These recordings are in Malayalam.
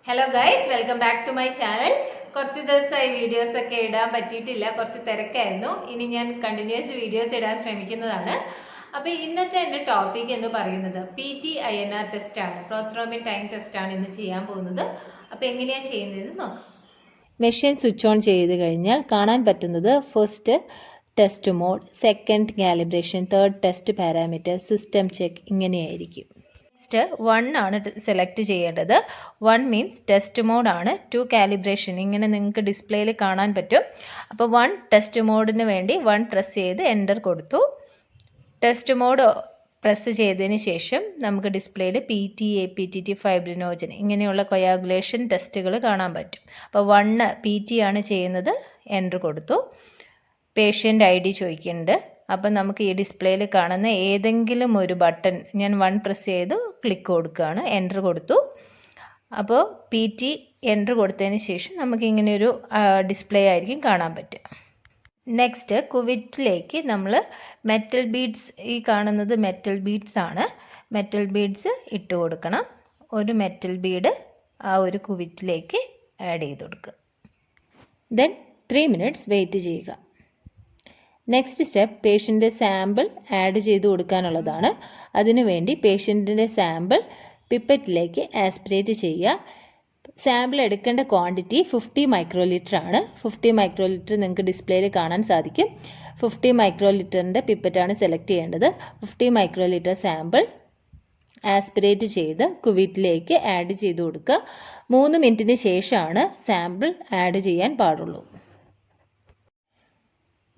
Hello guys, welcome back to my channel. കുറച്ച് ദിവസമായി വീഡിയോസ് ഒക്കെ ഇടാൻ പറ്റിയിട്ടില്ല, കുറച്ച് തിരക്കായിരുന്നു. ഇനി ഞാൻ കണ്ടിന്യൂസ് വീഡിയോസ് ഇടാൻ ശ്രമിക്കുന്നതാണ്. അപ്പോൾ ഇന്നത്തെ എൻ്റെ ടോപ്പിക് എന്ന് പറയുന്നത് PT-INR ടെസ്റ്റാണ്, പ്രോത്രോംബിൻ ടൈം ടെസ്റ്റാണ് ഇന്ന് ചെയ്യാൻ പോകുന്നത്. അപ്പോൾ എങ്ങനെയാണ് ചെയ്യുന്നതെന്ന് നോക്കാം. മെഷീൻ സ്വിച്ച് ഓൺ ചെയ്ത് കഴിഞ്ഞാൽ കാണാൻ പറ്റുന്നത് first test mode, second calibration, third test parameter, system check ഇങ്ങനെയായിരിക്കും. നെക്സ്റ്റ് 1 ആണ് സെലക്ട് ചെയ്യേണ്ടത്. 1 മീൻസ് ടെസ്റ്റ് മോഡാണ്. 2 കാലിബ്രേഷൻ ഇങ്ങനെ നിങ്ങൾക്ക് ഡിസ്പ്ലേയിൽ കാണാൻ പറ്റും. അപ്പോൾ 1 ടെസ്റ്റ് മോഡിന് വേണ്ടി 1 പ്രസ് ചെയ്ത് എൻ്റർ കൊടുത്തു. ടെസ്റ്റ് മോഡ് പ്രസ് ചെയ്തതിന് ശേഷം നമുക്ക് ഡിസ്പ്ലേയിൽ PT, APTT, ഫൈബ്രിനോജൻ ഇങ്ങനെയുള്ള കൊയാഗുലേഷൻ ടെസ്റ്റുകൾ കാണാൻ പറ്റും. അപ്പോൾ 1 PT ആണ് ചെയ്യുന്നത്, എൻ്റർ കൊടുത്തു. പേഷ്യൻ്റ് ID ചോദിക്കുന്നുണ്ട്. അപ്പം നമുക്ക് ഈ ഡിസ്പ്ലേയിൽ കാണുന്ന ഏതെങ്കിലും ഒരു ബട്ടൺ ഞാൻ 1 പ്രസ് ചെയ്ത് ക്ലിക്ക് കൊടുക്കുകയാണ്, എൻ്റർ കൊടുത്തു. അപ്പോൾ PT എൻ്റർ കൊടുത്തതിന് ശേഷം നമുക്കിങ്ങനെ ഒരു ഡിസ്പ്ലേ ആയിരിക്കും കാണാൻ പറ്റുക. നെക്സ്റ്റ് കുവിറ്റിലേക്ക് നമ്മൾ മെറ്റൽ ബീഡ്സ്, ഈ കാണുന്നത് മെറ്റൽ ബീഡ്സ് ആണ്. മെറ്റൽ ബീഡ്സ് ഇട്ട് കൊടുക്കണം. ഒരു മെറ്റൽ ബീഡ് ആ ഒരു കുവിറ്റിലേക്ക് ആഡ് ചെയ്ത് കൊടുക്കുക. ദെൻ 3 മിനിറ്റ്സ് വെയിറ്റ് ചെയ്യുക. നെക്സ്റ്റ് സ്റ്റെപ്പ് പേഷ്യൻ്റെ സാമ്പിൾ ആഡ് ചെയ്ത് കൊടുക്കാനുള്ളതാണ്. അതിനുവേണ്ടി പേഷ്യൻറ്റിൻ്റെ സാമ്പിൾ പിപ്പറ്റിലേക്ക് ആസ്പിറേറ്റ് ചെയ്യുക. സാമ്പിൾ എടുക്കേണ്ട ക്വാണ്ടിറ്റി 50 മൈക്രോലിറ്റർ ആണ്. 50 മൈക്രോലിറ്റർ നിങ്ങൾക്ക് ഡിസ്പ്ലേയിൽ കാണാൻ സാധിക്കും. 50 മൈക്രോലിറ്ററിൻ്റെ പിപ്പറ്റാണ് സെലക്ട് ചെയ്യേണ്ടത്. 50 മൈക്രോലിറ്റർ സാമ്പിൾ ആസ്പിറേറ്റ് ചെയ്ത് കുവിറ്റിലേക്ക് ആഡ് ചെയ്ത് കൊടുക്കുക. 3 മിനിറ്റിന് ശേഷമാണ് സാമ്പിൾ ആഡ് ചെയ്യാൻ പാടുള്ളൂ.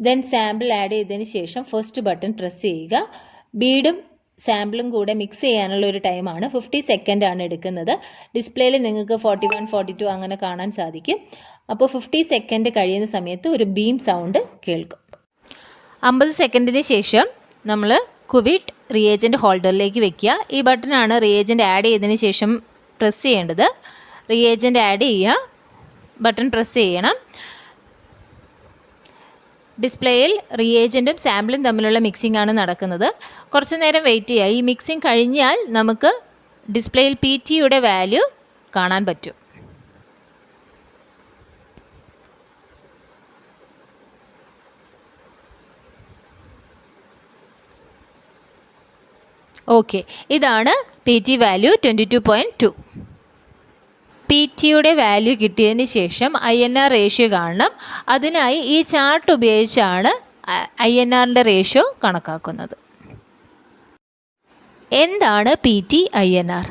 ദെൻ സാമ്പിൾ ആഡ് ചെയ്തതിന് ശേഷം ഫസ്റ്റ് ബട്ടൺ പ്രസ് ചെയ്യുക. ബീഡും സാമ്പിളും കൂടെ മിക്സ് ചെയ്യാനുള്ള ഒരു ടൈമാണ് 50 സെക്കൻഡ് ആണ് എടുക്കുന്നത്. ഡിസ്പ്ലേയിൽ നിങ്ങൾക്ക് 41, 42 അങ്ങനെ കാണാൻ സാധിക്കും. അപ്പോൾ 50 സെക്കൻഡ് കഴിയുന്ന സമയത്ത് ഒരു ബീം സൗണ്ട് കേൾക്കും. 50 സെക്കൻഡിന് ശേഷം നമ്മൾ കുവിറ്റ് റിയേജൻറ്റ് ഹോൾഡറിലേക്ക് വെക്കുക. ഈ ബട്ടണാണ് റിയേജൻറ്റ് ആഡ് ചെയ്തതിന് ശേഷം പ്രസ് ചെയ്യേണ്ടത്. റിയേജൻറ്റ് ആഡ് ചെയ്യുക, ബട്ടൺ പ്രസ് ചെയ്യണം. ഡിസ്പ്ലേയിൽ റിയേജൻറ്റും സാമ്പിളും തമ്മിലുള്ള മിക്സിംഗ് ആണ് നടക്കുന്നത്. കുറച്ച് നേരം വെയിറ്റ് ചെയ്യുക. ഈ മിക്സിംഗ് കഴിഞ്ഞാൽ നമുക്ക് ഡിസ്പ്ലേയിൽ PTയുടെ വാല്യൂ കാണാൻ പറ്റും. ഓക്കെ, ഇതാണ് PT വാല്യൂ 22.2. PTയുടെ വാല്യൂ കിട്ടിയതിന് ശേഷം INR റേഷ്യോ കാണണം. അതിനായി ഈ ചാർട്ട് ഉപയോഗിച്ചാണ് INRൻ്റെ റേഷ്യോ കണക്കാക്കുന്നത്. എന്താണ് PT-INR?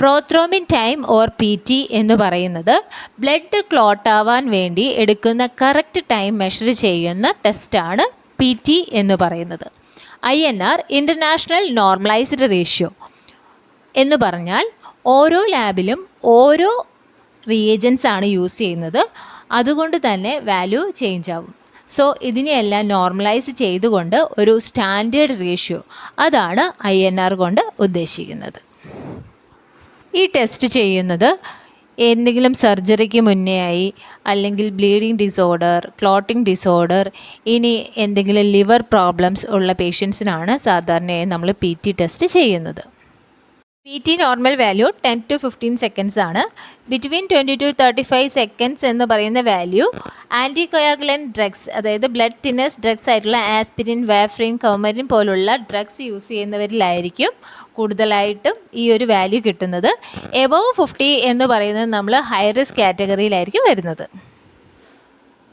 Prothrombin time or PT എന്ന് പറയുന്നത് ബ്ലഡ് ക്ലോട്ട് ആവാൻ വേണ്ടി എടുക്കുന്ന കറക്റ്റ് ടൈം മെഷർ ചെയ്യുന്ന ടെസ്റ്റാണ് PT എന്ന് പറയുന്നത്. INR ഇൻ്റർനാഷണൽ നോർമലൈസ്ഡ് റേഷ്യോ എന്ന് പറഞ്ഞാൽ ഓരോ ലാബിലും ഓരോ റിയേജൻസ് ആണ് യൂസ് ചെയ്യുന്നത്. അതുകൊണ്ട് തന്നെ വാല്യൂ ചേഞ്ച് ആവും. സോ ഇതിനെയെല്ലാം നോർമലൈസ് ചെയ്തുകൊണ്ട് ഒരു സ്റ്റാൻഡേർഡ് റേഷ്യോ, അതാണ് INR കൊണ്ട് ഉദ്ദേശിക്കുന്നത്. ഈ ടെസ്റ്റ് ചെയ്യുന്നത് എന്തെങ്കിലും സർജറിക്ക് മുന്നേ ആയി, അല്ലെങ്കിൽ ബ്ലീഡിങ് ഡിസോർഡർ, ക്ലോട്ടിംഗ് ഡിസോർഡർ, ഇനി എന്തെങ്കിലും ലിവർ പ്രോബ്ലംസ് ഉള്ള പേഷ്യൻസിനാണ് സാധാരണയായി നമ്മൾ PT ടെസ്റ്റ് ചെയ്യുന്നത്. PT normal value 10 to 15 seconds ആണ്. ബിറ്റ്വീൻ 20 to 35 സെക്കൻഡ്സ് എന്ന് പറയുന്ന വാല്യൂ ആൻറ്റികൊയാഗുലൻ ഡ്രഗ്സ്, അതായത് ബ്ലഡ് തിന്നേഴ്സ് ഡ്രഗ്സ് ആയിട്ടുള്ള ആസ്പിരിൻ, വാഫ്രിൻ, കൗമരിൻ പോലുള്ള ഡ്രഗ്സ് യൂസ് ചെയ്യുന്നവരിലായിരിക്കും കൂടുതലായിട്ടും ഈ ഒരു വാല്യൂ കിട്ടുന്നത്. എബോവ് 50 എന്ന് പറയുന്നത് നമ്മൾ ഹൈ റിസ്ക് കാറ്റഗറിയിലായിരിക്കും വരുന്നത്.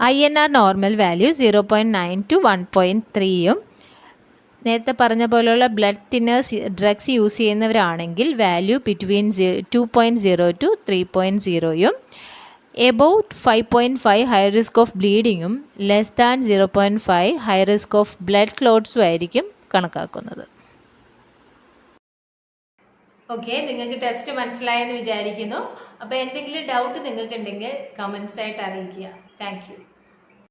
INR നോർമൽ വാല്യൂ 0.9 to 1.3യും നേരത്തെ പറഞ്ഞ പോലെയുള്ള ബ്ലഡ് തിന്നേഴ്സ് ഡ്രഗ്സ് യൂസ് ചെയ്യുന്നവരാണെങ്കിൽ വാല്യൂ ബിറ്റ്വീൻ 2.0 to 3.0യും എബോവ് 5.5 ഹൈ റിസ്ക് ഓഫ് ബ്ലീഡിങ്ങും less than 0.5 high risk of blood ക്ലോട്ട്സും ആയിരിക്കും കണക്കാക്കുന്നത്. ഓക്കെ, നിങ്ങൾക്ക് ടെസ്റ്റ് മനസ്സിലായെന്ന് വിചാരിക്കുന്നു. അപ്പോൾ എന്തെങ്കിലും ഡൗട്ട് നിങ്ങൾക്ക് ഉണ്ടെങ്കിൽ കമൻസ് ആയിട്ട് അറിയിക്കുക. Thank you.